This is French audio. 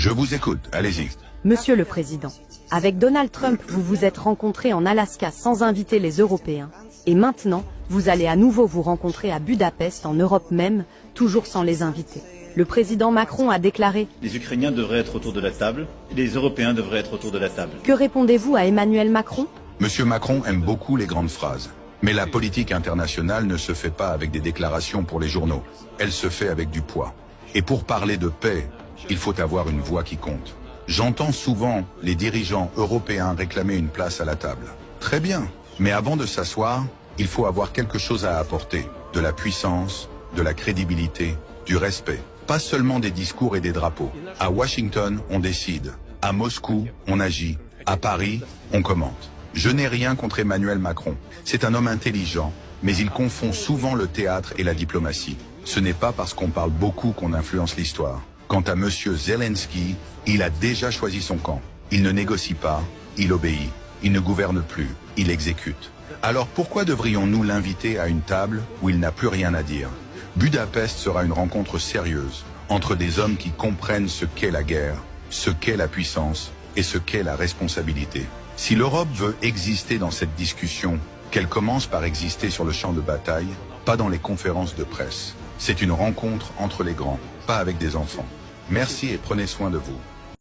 Je vous écoute, allez-y. Monsieur le Président, avec Donald Trump, vous vous êtes rencontré en Alaska sans inviter les Européens. Et maintenant, vous allez à nouveau vous rencontrer à Budapest, en Europe même, toujours sans les inviter. Le président Macron a déclaré « Les Ukrainiens devraient être autour de la table, et les Européens devraient être autour de la table. » Que répondez-vous à Emmanuel Macron? Monsieur Macron aime beaucoup les grandes phrases. Mais la politique internationale ne se fait pas avec des déclarations pour les journaux. Elle se fait avec du poids. Et pour parler de paix, il faut avoir une voix qui compte. J'entends souvent les dirigeants européens réclamer une place à la table. Très bien, mais avant de s'asseoir, il faut avoir quelque chose à apporter. De la puissance, de la crédibilité, du respect. Pas seulement des discours et des drapeaux. À Washington, on décide. À Moscou, on agit. À Paris, on commente. Je n'ai rien contre Emmanuel Macron. C'est un homme intelligent, mais il confond souvent le théâtre et la diplomatie. Ce n'est pas parce qu'on parle beaucoup qu'on influence l'histoire. Quant à monsieur Zelensky, il a déjà choisi son camp. Il ne négocie pas, il obéit. Il ne gouverne plus, il exécute. Alors pourquoi devrions-nous l'inviter à une table où il n'a plus rien à dire? Budapest sera une rencontre sérieuse entre des hommes qui comprennent ce qu'est la guerre, ce qu'est la puissance et ce qu'est la responsabilité. Si l'Europe veut exister dans cette discussion, qu'elle commence par exister sur le champ de bataille, pas dans les conférences de presse. C'est une rencontre entre les grands, pas avec des enfants. Merci et prenez soin de vous.